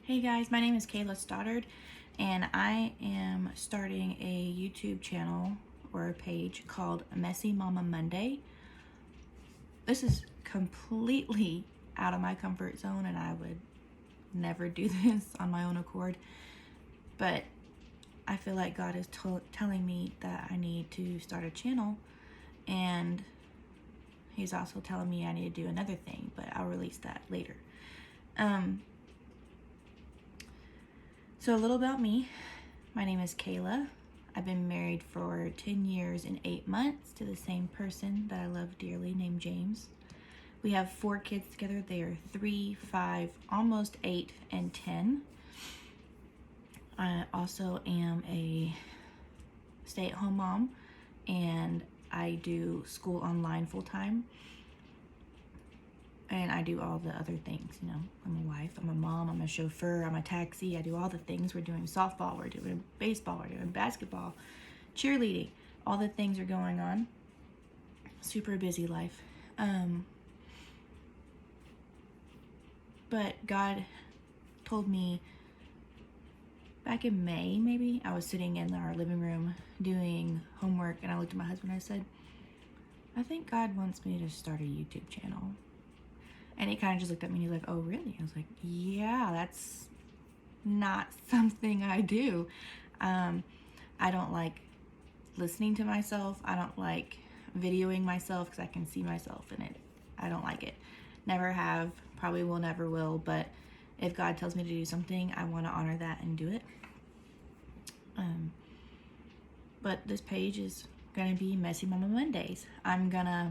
Hey guys, my name is Kayla Stoddard, and I am starting a YouTube channel or a page called Messy Momma Monday. This is completely out of my comfort zone, and I would never do this on my own accord, but I feel like God is telling me that I need to start a channel, and He's also telling me I need to do another thing, but I'll release that later. So a little about me. My name is Kayla. I've been married for 10 years and 8 months to the same person that I love dearly named James. We have 4 kids together. They are 3, 5, almost 8, and 10. I also am a stay-at-home mom, and I do school online full-time. And I do all the other things, I'm a wife, I'm a mom, I'm a chauffeur, I'm a taxi, I do all the things. We're doing softball, we're doing baseball, we're doing basketball, cheerleading, all the things are going on. Super busy life. But God told me back in May, maybe, I was sitting in our living room doing homework, and I looked at my husband and I said, I think God wants me to start a YouTube channel. And he kind of just looked at me and he's like, oh, really? I was like, yeah, that's not something I do. I don't like listening to myself. I don't like videoing myself because I can see myself in it. I don't like it. Never have, probably will, never will. But if God tells me to do something, I want to honor that and do it. But this page is going to be Messy Momma Mondays. I'm going to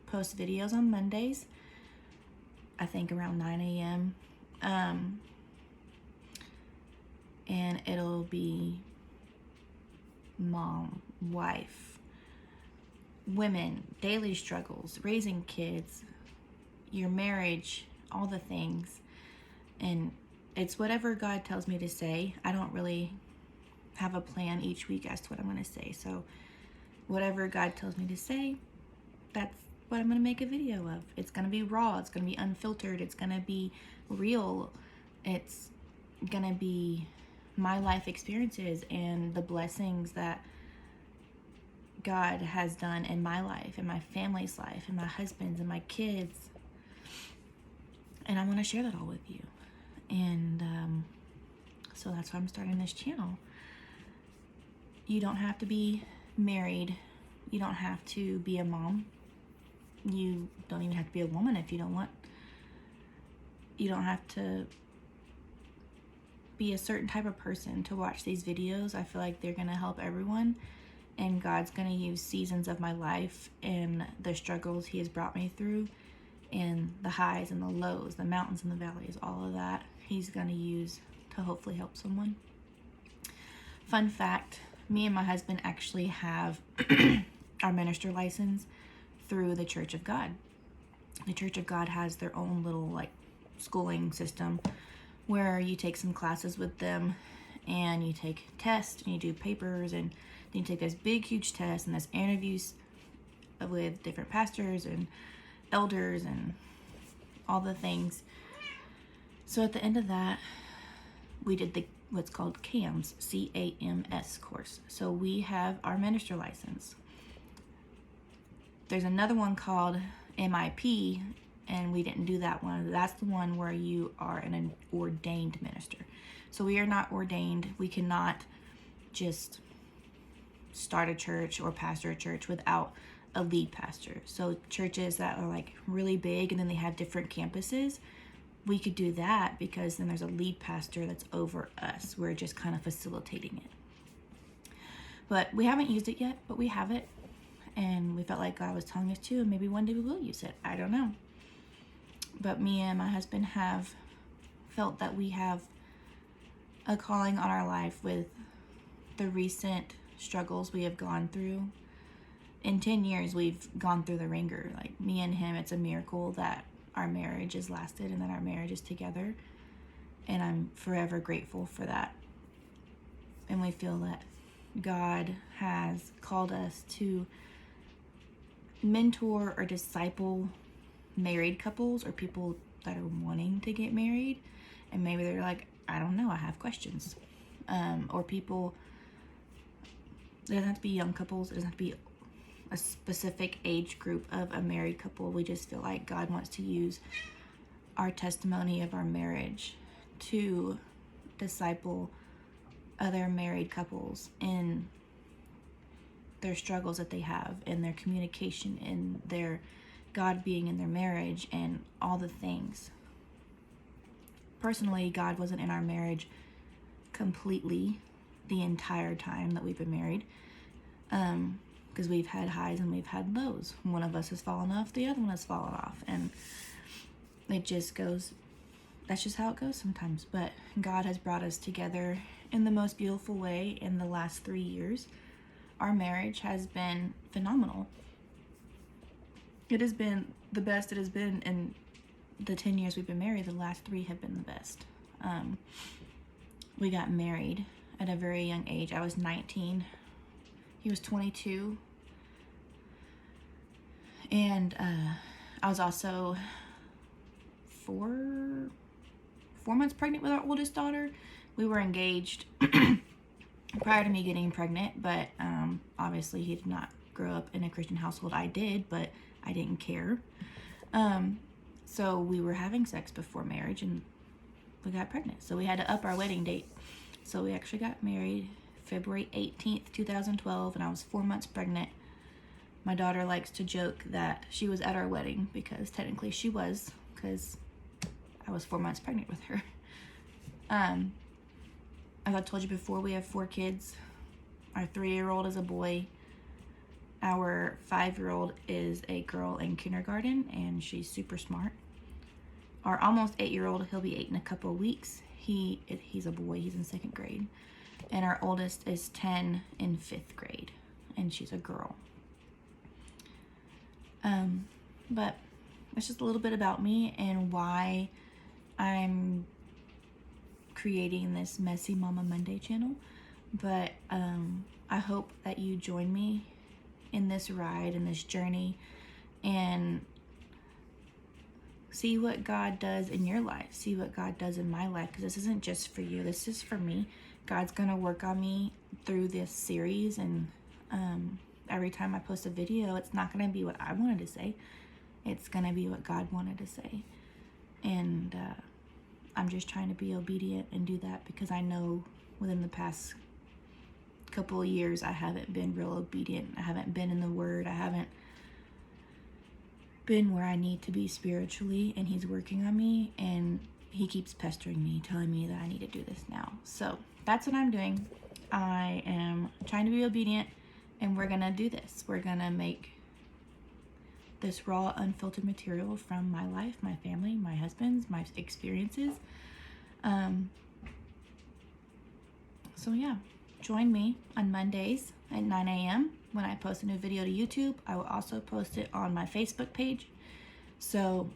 post videos on Mondays. I think around 9 a.m. And it'll be mom, wife, women, daily struggles, raising kids, your marriage, all the things. And it's whatever God tells me to say. I don't really have a plan each week as to what I'm going to say. So whatever God tells me to say, that's what I'm going to make a video of. It's going to be raw. It's going to be unfiltered. It's going to be real. It's going to be my life experiences and the blessings that God has done in my life, in my family's life, in my husband's, and my kids. And I want to share that all with you. And so that's why I'm starting this channel. You don't have to be married. You don't have to be a mom. You don't even have to be a woman if you don't want. You don't have to be a certain type of person to watch these videos. I feel like they're going to help everyone, and God's going to use seasons of my life and the struggles He has brought me through, and the highs and the lows, the mountains and the valleys, all of that He's going to use to hopefully help someone. Fun fact, me and my husband actually have our minister license through the Church of God. The Church of God has their own little schooling system where you take some classes with them and you take tests and you do papers, and then you take this big huge test and this interviews with different pastors and elders and all the things. So at the end of that, we did what's called CAMS, C-A-M-S course. So we have our minister license. There's another one called MIP, and we didn't do that one. That's the one where you are an ordained minister. So we are not ordained. We cannot just start a church or pastor a church without a lead pastor. So churches that are really big and then they have different campuses, we could do that because then there's a lead pastor that's over us. We're just kind of facilitating it. But we haven't used it yet, but we have it. And we felt like God was telling us to, and maybe one day we will use it. I don't know. But me and my husband have felt that we have a calling on our life with the recent struggles we have gone through. In 10 years, we've gone through the ringer. Me and him, it's a miracle that our marriage has lasted and that our marriage is together. And I'm forever grateful for that. And we feel that God has called us to mentor or disciple married couples or people that are wanting to get married, and maybe they're like, I don't know, I have questions. Or people, it doesn't have to be young couples, it doesn't have to be a specific age group of a married couple. We just feel like God wants to use our testimony of our marriage to disciple other married couples in their struggles that they have, in their communication, in their God being in their marriage, and all the things. Personally, God wasn't in our marriage completely the entire time that we've been married, because we've had highs and we've had lows. One of us has fallen off, the other one has fallen off, and it just goes, that's just how it goes sometimes. But God has brought us together in the most beautiful way in the last 3 years. Our marriage has been phenomenal. It has been the best it has been in the 10 years we've been married. The last 3 have been the best. We got married at a very young age. I was 19. He was 22. And I was also 4 months pregnant with our oldest daughter. We were engaged prior to me getting pregnant, but obviously he did not grow up in a Christian household. I did, but I didn't care. So we were having sex before marriage, and we got pregnant. So we had to up our wedding date. So we actually got married February 18th, 2012, and I was 4 months pregnant. My daughter likes to joke that she was at our wedding, because technically she was, because I was 4 months pregnant with her. As I told you before, we have 4 kids. Our 3-year-old is a boy. Our 5-year-old is a girl in kindergarten, and she's super smart. Our almost 8-year-old, he'll be 8 in a couple of weeks. He's a boy, he's in 2nd grade. And our oldest is 10 in 5th grade, and she's a girl. But it's just a little bit about me and why I'm creating this Messy Momma Monday channel. But I hope that you join me in this ride, in this journey, and see what God does in your life. See what God does in my life, because this isn't just for you. This is for me. God's going to work on me through this series, and every time I post a video, it's not going to be what I wanted to say. It's going to be what God wanted to say. And I'm just trying to be obedient and do that, because I know within the past couple of years I haven't been real obedient. I haven't been in the Word. I haven't been where I need to be spiritually, and He's working on me, and He keeps pestering me, telling me that I need to do this now. So that's what I'm doing. I am trying to be obedient, and we're gonna do this. We're gonna make this raw, unfiltered material from my life, my family, my husband's, my experiences. So yeah, join me on Mondays at 9 a.m. when I post a new video to YouTube. I will also post it on my Facebook page. So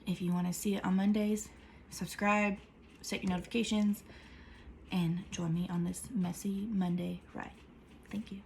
if you want to see it on Mondays, subscribe, set your notifications, and join me on this Messy Monday ride. Thank you.